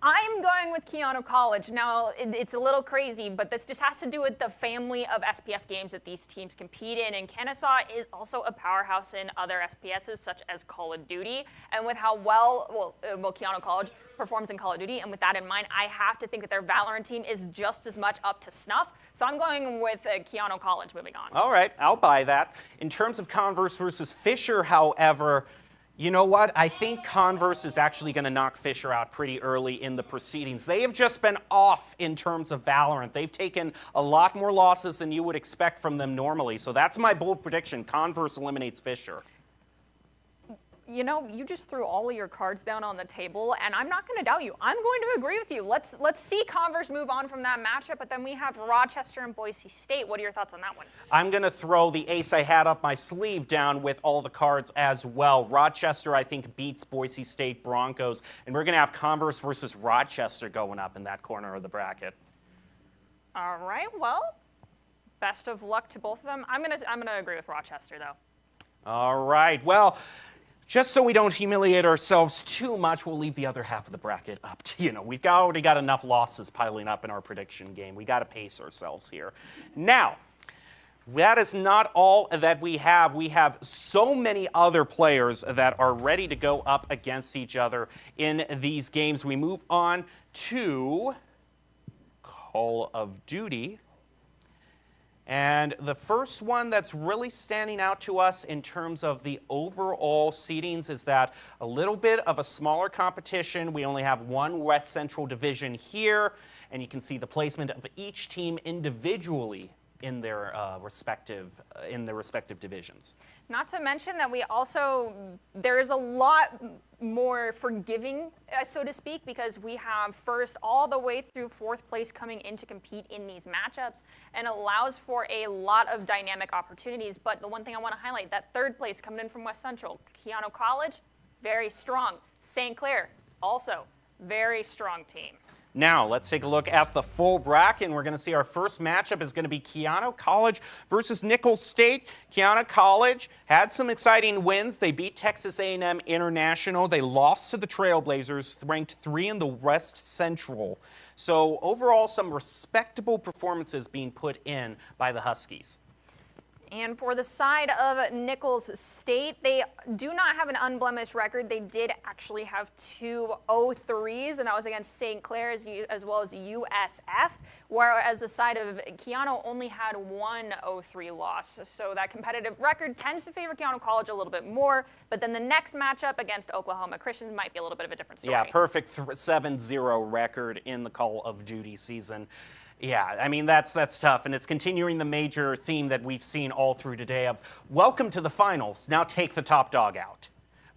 I'm going with Keanu College. Now, it's a little crazy, but this just has to do with the family of SPF games that these teams compete in. And Kennesaw is also a powerhouse in other SPSs, such as Call of Duty. And with how well Keanu College performs in Call of Duty, and with that in mind, I have to think that their Valorant team is just as much up to snuff. So I'm going with Keanu College moving on. All right, I'll buy that. In terms of Converse versus Fisher, however, you know what? I think Converse is actually going to knock Fisher out pretty early in the proceedings. They have just been off in terms of Valorant. They've taken a lot more losses than you would expect from them normally. So that's my bold prediction. Converse eliminates Fisher. You just threw all of your cards down on the table, and I'm not going to doubt you. I'm going to agree with you. Let's see Converse move on from that matchup, but then we have Rochester and Boise State. What are your thoughts on that one? I'm going to throw the ace I had up my sleeve down with all the cards as well. Rochester, I think, beats Boise State Broncos, and we're going to have Converse versus Rochester going up in that corner of the bracket. All right, well, best of luck to both of them. I'm gonna agree with Rochester, though. All right, well, just so we don't humiliate ourselves too much, we'll leave the other half of the bracket up to, we've already got enough losses piling up in our prediction game. We got to pace ourselves here. Now, that is not all that we have. We have so many other players that are ready to go up against each other in these games. We move on to Call of Duty. And the first one that's really standing out to us in terms of the overall seedings is that a little bit of a smaller competition. We only have one West Central division here, and you can see the placement of each team individually in their respective divisions. Not to mention that there is a lot more forgiving, so to speak, because we have first all the way through 4th place coming in to compete in these matchups, and allows for a lot of dynamic opportunities. But the one thing I want to highlight, that 3rd place coming in from West Central, Keanu College, very strong. St. Clair, also very strong team. Now, let's take a look at the full bracket, and we're going to see our first matchup is going to be Keanu College versus Nicholls State. Keanu College had some exciting wins. They beat Texas A&M International. They lost to the Trailblazers, ranked 3 in the West Central. So overall, some respectable performances being put in by the Huskies. And for the side of Nicholls State, they do not have an unblemished record. They did actually have 2 0-3s, and that was against St. Clair as well as USF, whereas the side of Keanu only had 1 0-3 loss. So that competitive record tends to favor Keanu College a little bit more, but then the next matchup against Oklahoma Christian might be a little bit of a different story. Yeah, perfect 7-0 record in the Call of Duty season. Yeah, I mean, that's tough, and it's continuing the major theme that we've seen all through today of welcome to the finals, now take the top dog out.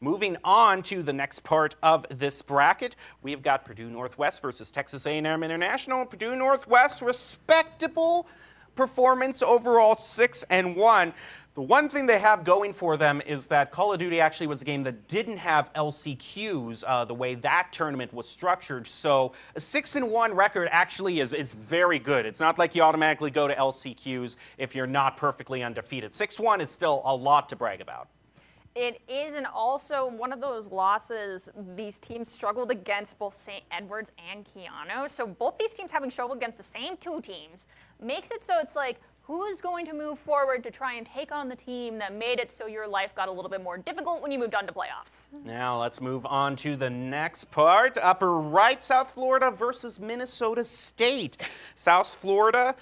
Moving on to the next part of this bracket, we've got Purdue Northwest versus Texas A&M International. Purdue Northwest, respectable performance overall, 6-1. The one thing they have going for them is that Call of Duty actually was a game that didn't have LCQs the way that tournament was structured. So a 6-1 record actually is very good. It's not like you automatically go to LCQs if you're not perfectly undefeated. 6-1 is still a lot to brag about. It is, and also one of those losses, these teams struggled against both St. Edwards and Keanu. So both these teams having struggled against the same 2 teams makes it so it's like, who is going to move forward to try and take on the team that made it so your life got a little bit more difficult when you moved on to playoffs? Now let's move on to the next part. Upper right, South Florida versus Minnesota State. South Florida,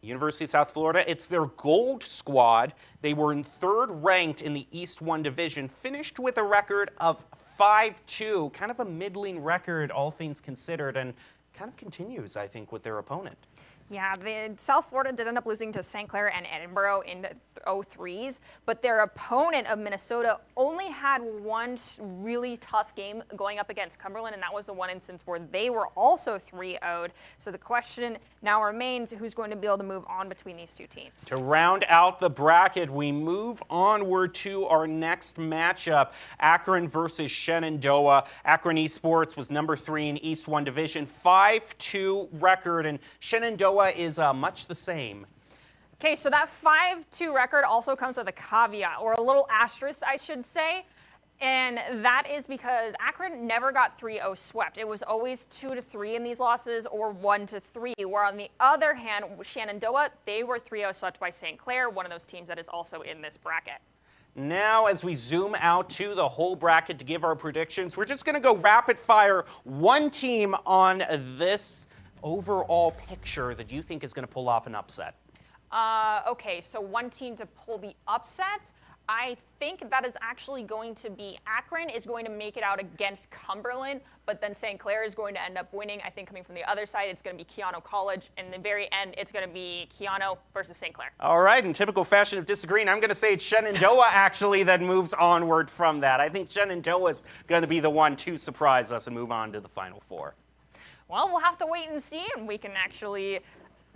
University of South Florida, it's their gold squad. They were in 3rd ranked in the East 1 division, finished with a record of 5-2, kind of a middling record, all things considered, and kind of continues, I think, with their opponent. Yeah, South Florida did end up losing to St. Clair and Edinburgh in 0-3s, but their opponent of Minnesota only had one really tough game going up against Cumberland, and that was the one instance where they were also 3-0'd. So the question now remains, who's going to be able to move on between these 2 teams? To round out the bracket, we move onward to our next matchup, Akron versus Shenandoah. Akron Esports was number 3 in East 1 division, 5-2 record, and Shenandoah is much the same. Okay, so that 5-2 record also comes with a caveat, or a little asterisk, I should say. And that is because Akron never got 3-0 swept. It was always 2-3 in these losses or 1-3. Where on the other hand, Shenandoah, they were 3-0 swept by St. Clair, one of those teams that is also in this bracket. Now, as we zoom out to the whole bracket to give our predictions, we're just going to go rapid fire one team on this overall picture that you think is going to pull off an upset. Okay, so one team to pull the upset. I think that is actually going to be Akron is going to make it out against Cumberland, but then St. Clair is going to end up winning. I think coming from the other side, it's going to be Keanu College. And in the very end, it's going to be Keanu versus St. Clair. All right, in typical fashion of disagreeing, I'm going to say it's Shenandoah actually that moves onward from that. I think Shenandoah is going to be the one to surprise us and move on to the Final Four. Well, we'll have to wait and see, and we can actually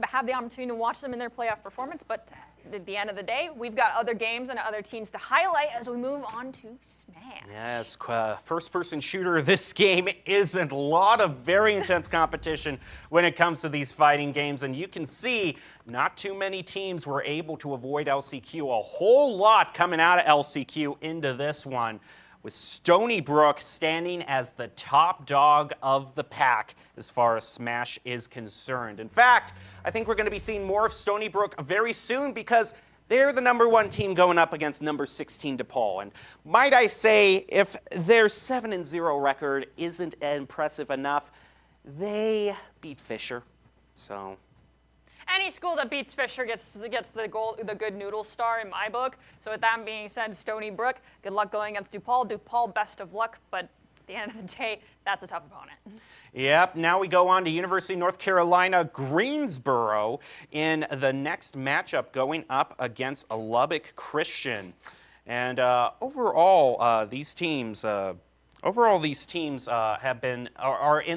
have the opportunity to watch them in their playoff performance. But at the end of the day, we've got other games and other teams to highlight as we move on to Smash. Yes, first-person shooter. This game isn't a lot of very intense competition when it comes to these fighting games. And you can see not too many teams were able to avoid LCQ. A whole lot coming out of LCQ into this one, with Stony Brook standing as the top dog of the pack as far as Smash is concerned. In fact, I think we're going to be seeing more of Stony Brook very soon because they're the number 1 team going up against number 16 DePaul. And might I say, if their 7-0 record isn't impressive enough, they beat Fisher. So any school that beats Fisher gets the good noodle star in my book. So with that being said, Stony Brook, good luck going against DePaul. DePaul, best of luck, but at the end of the day, that's a tough opponent. Yep, now we go on to University of North Carolina, Greensboro in the next matchup going up against a Lubbock Christian. And overall, these teams are in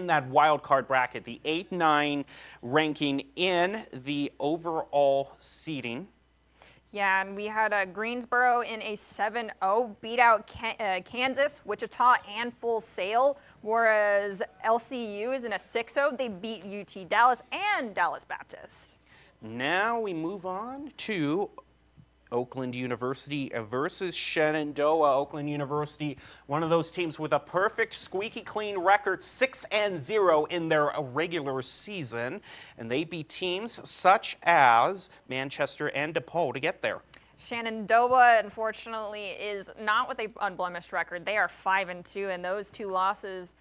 that wild card bracket, the 8-9 ranking in the overall seeding. Yeah, and we had Greensboro in a 7-0 beat out Kansas, Wichita, and Full Sail, whereas LCU is in a 6-0. They beat UT Dallas and Dallas Baptist. Now we move on to Oakland University versus Shenandoah. Oakland University, one of those teams with a perfect, squeaky clean record, 6-0 in their regular season, and they beat teams such as Manchester and DePaul to get there. Shenandoah, unfortunately, is not with an unblemished record. They are 5-2, and those two losses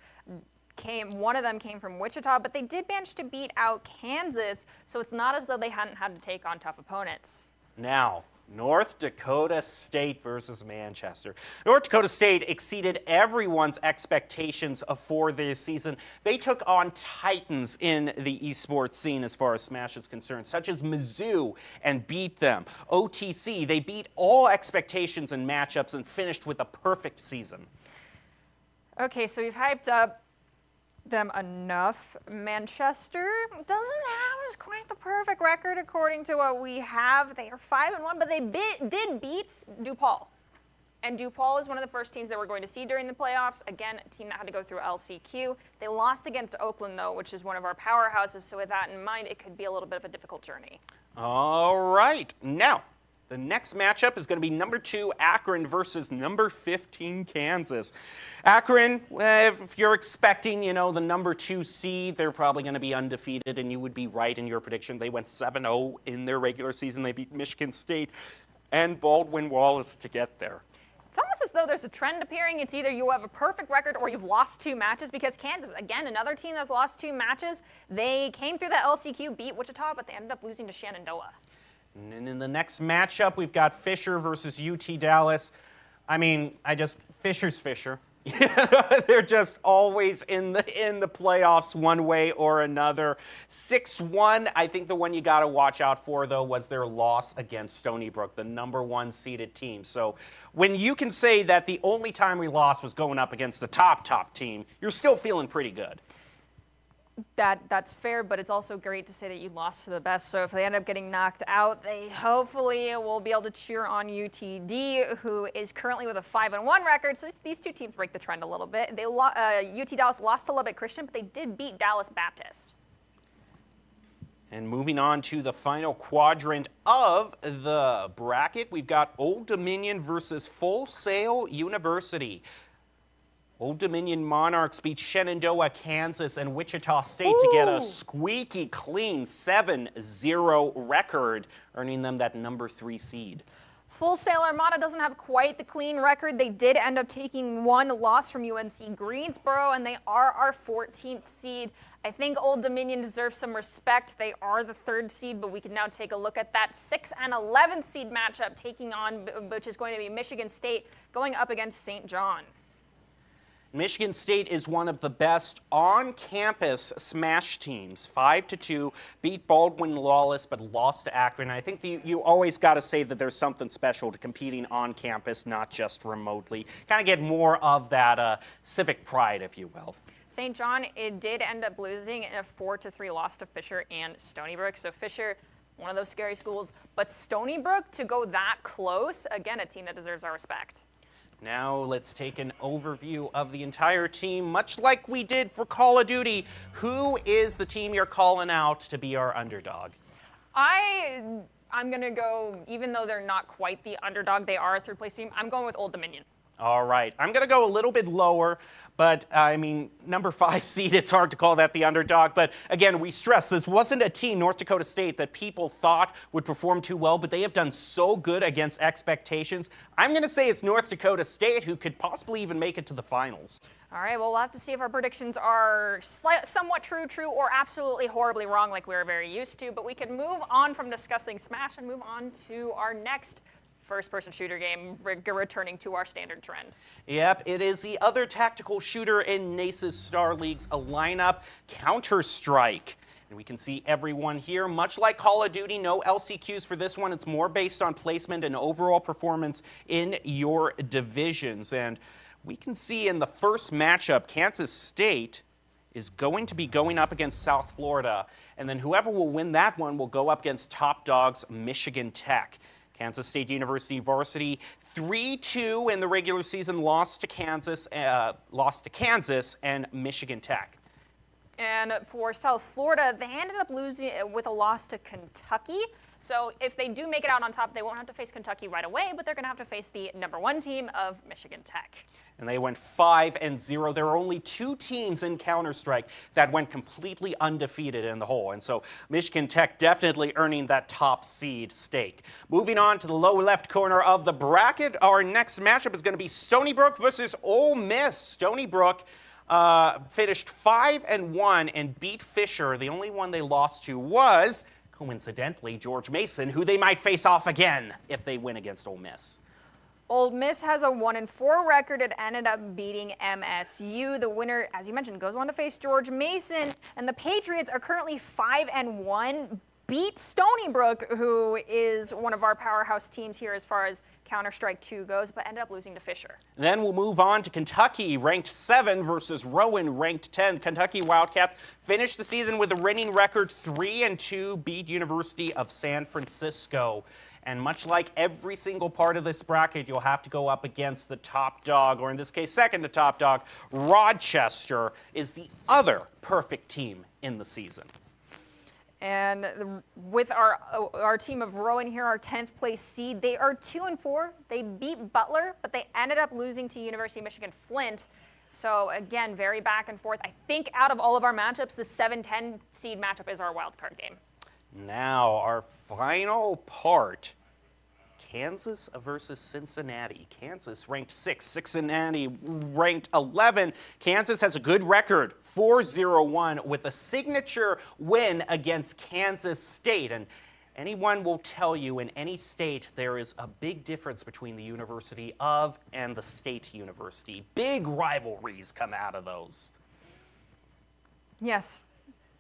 one of them came from Wichita, but they did manage to beat out Kansas, so it's not as though they hadn't had to take on tough opponents. Now, North Dakota State versus Manchester. North Dakota State exceeded everyone's expectations for this season. They took on titans in the esports scene as far as Smash is concerned, such as Mizzou, and beat them. OTC, they beat all expectations and matchups and finished with a perfect season. Okay, so we've hyped up them enough. Manchester doesn't have as quite the perfect record according to what we have. They are 5-1, but they did beat DePaul. And DePaul is one of the first teams that we're going to see during the playoffs. Again, a team that had to go through LCQ. They lost against Oakland, though, which is one of our powerhouses. So with that in mind, it could be a little bit of a difficult journey. All right. Now, the next matchup is going to be number 2 Akron versus number 15 Kansas. Akron, if you're expecting, the number 2 seed, they're probably going to be undefeated, and you would be right in your prediction. They went 7-0 in their regular season. They beat Michigan State and Baldwin-Wallace to get there. It's almost as though there's a trend appearing. It's either you have a perfect record or you've lost 2 matches, because Kansas, again, another team that's lost 2 matches. They came through the LCQ, beat Wichita, but they ended up losing to Shenandoah. And in the next matchup, we've got Fisher versus UT Dallas. Fisher's Fisher. They're just always in the playoffs one way or another. 6-1. I think the one you got to watch out for, though, was their loss against Stony Brook, the number 1 seeded team. So when you can say that the only time we lost was going up against the top team, you're still feeling pretty good. That's fair, but it's also great to say that you lost to the best. So if they end up getting knocked out, they hopefully will be able to cheer on UTD, who is currently with a 5-1 record. So these two teams break the trend a little bit. UT Dallas lost to Lubbock Christian, but they did beat Dallas Baptist. And moving on to the final quadrant of the bracket, we've got Old Dominion versus Full Sail University. Old Dominion Monarchs beat Shenandoah, Kansas, and Wichita State to get a squeaky clean 7-0 record, earning them that number 3 seed. Full Sail Armada doesn't have quite the clean record. They did end up taking 1 loss from UNC Greensboro, and they are our 14th seed. I think Old Dominion deserves some respect. They are the 3rd seed, but we can now take a look at that 6th and 11th seed matchup taking on, which is going to be Michigan State going up against St. John. Michigan State is one of the best on-campus Smash teams. 5-2, beat Baldwin-Wallace, but lost to Akron. I think you always got to say that there's something special to competing on campus, not just remotely. Kind of get more of that civic pride, if you will. St. John, it did end up losing in a 4-3 loss to Fisher and Stony Brook. So Fisher, one of those scary schools, but Stony Brook to go that close, again, a team that deserves our respect. Now let's take an overview of the entire team, much like we did for Call of Duty. Who is the team you're calling out to be our underdog? I'm going to go, even though they're not quite the underdog, they are a 3rd-place team, I'm going with Old Dominion. All right. I'm going to go a little bit lower, but number 5 seed, it's hard to call that the underdog. But again, we stress this wasn't a team, North Dakota State, that people thought would perform too well, but they have done so good against expectations. I'm going to say it's North Dakota State who could possibly even make it to the finals. All right, well, we'll have to see if our predictions are somewhat true, or absolutely horribly wrong like we're very used to. But we can move on from discussing Smash and move on to our next first-person shooter game, returning to our standard trend. Yep, it is the other tactical shooter in NACE's Starleague's lineup, Counter-Strike. And we can see everyone here. Much like Call of Duty, no LCQs for this one. It's more based on placement and overall performance in your divisions. And we can see in the first matchup, Kansas State is going to be going up against South Florida. And then whoever will win that one will go up against top dogs Michigan Tech. Kansas State University Varsity 3-2 in the regular season, lost to Kansas and Michigan Tech. And for South Florida, they ended up losing with a loss to Kentucky. So if they do make it out on top, they won't have to face Kentucky right away, but they're going to have to face the #1 team of Michigan Tech. And they went 5-0. There are only 2 teams in Counter-Strike that went completely undefeated in the whole. And so Michigan Tech definitely earning that top seed stake. Moving on to the lower left corner of the bracket, our next matchup is going to be Stony Brook versus Ole Miss. Stony Brook finished 5-1 and beat Fisher. The only one they lost to was, coincidentally, George Mason, who they might face off again if they win against Ole Miss. Ole Miss has a 1-4 record. It ended up beating MSU. The winner, as you mentioned, goes on to face George Mason. And the Patriots are currently 5-1, beat Stony Brook, who is one of our powerhouse teams here as far as Counter-Strike 2 goes, but ended up losing to Fisher. Then we'll move on to Kentucky, ranked 7 versus Rowan, ranked 10. Kentucky Wildcats finished the season with a winning record 3-2, beat University of San Francisco. And much like every single part of this bracket, you'll have to go up against the top dog, or in this case, second to top dog. Rochester is the other perfect team in the season. And with our team of Rowan here, our 10th place seed, they are 2-4. They beat Butler, but they ended up losing to University of Michigan Flint. So again, very back and forth. I think out of all of our matchups, the 7-10 seed matchup is our wild card game. Now, our final part, Kansas versus Cincinnati. Kansas ranked 6, Cincinnati ranked 11. Kansas has a good record, 4-0-1, with a signature win against Kansas State. And anyone will tell you in any state there is a big difference between the University of and the state university. Big rivalries come out of those. Yes.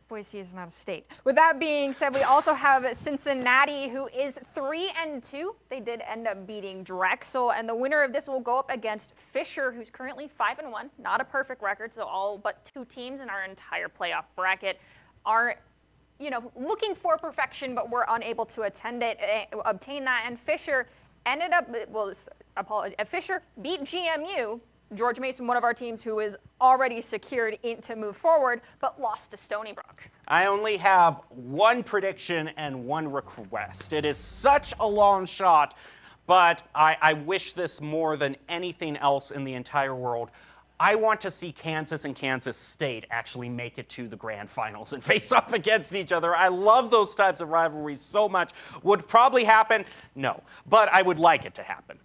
Boise is not a state. With that being said, we also have Cincinnati, who is 3-2. They did end up beating Drexel, and the winner of this will go up against Fisher, who's currently 5-1. Not a perfect record, so all but 2 teams in our entire playoff bracket are, looking for perfection, but were unable to obtain that. And Fisher ended up, Fisher beat GMU. George Mason, one of our teams who is already secured to move forward, but lost to Stony Brook. I only have one prediction and one request. It is such a long shot, but I wish this more than anything else in the entire world. I want to see Kansas and Kansas State actually make it to the grand finals and face off against each other. I love those types of rivalries so much. Would probably happen? No, but I would like it to happen.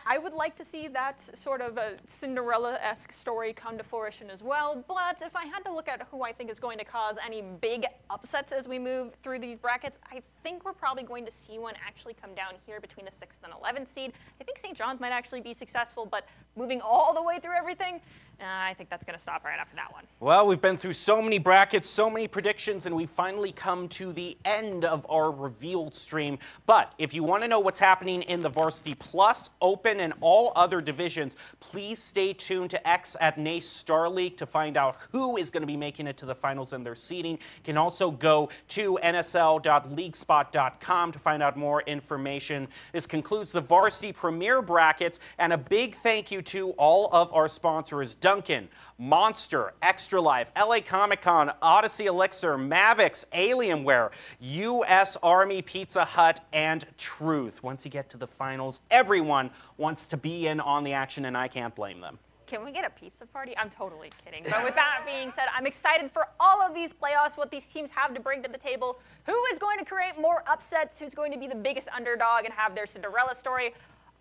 I would like to see that sort of a Cinderella-esque story come to fruition as well, but if I had to look at who I think is going to cause any big upsets as we move through these brackets, I think we're probably going to see one actually come down here between the 6th and 11th seed. I think St. John's might actually be successful, but moving all the way through everything, I think that's going to stop right after that one. Well, we've been through so many brackets, so many predictions, and we've finally come to the end of our revealed stream. But if you want to know what's happening in the Varsity Plus, Open, and all other divisions, please stay tuned to X at NACE Starleague to find out who is going to be making it to the finals and their seeding. You can also go to nsl.leaguespot.com to find out more information. This concludes the Varsity Premier Brackets, and a big thank you to all of our sponsors, Duncan, Monster, Extra Life, LA Comic Con, Odyssey Elixir, Mavix, Alienware, U.S. Army Pizza Hut, and Truth. Once you get to the finals, everyone wants to be in on the action, and I can't blame them. Can we get a pizza party? I'm totally kidding. But with that being said, I'm excited for all of these playoffs, what these teams have to bring to the table. Who is going to create more upsets? Who's going to be the biggest underdog and have their Cinderella story?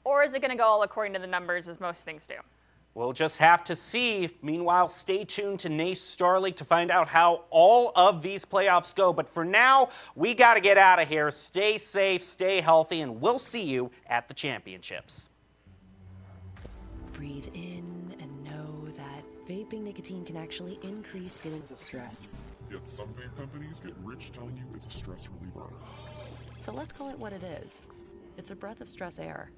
Or is it going to go all according to the numbers, as most things do? We'll just have to see. Meanwhile, stay tuned to NACE Starleague to find out how all of these playoffs go. But for now, we got to get out of here. Stay safe, stay healthy, and we'll see you at the championships. Breathe in and know that vaping nicotine can actually increase feelings of stress. Yet some vape companies get rich telling you it's a stress reliever. So let's call it what it is. It's a breath of stress air.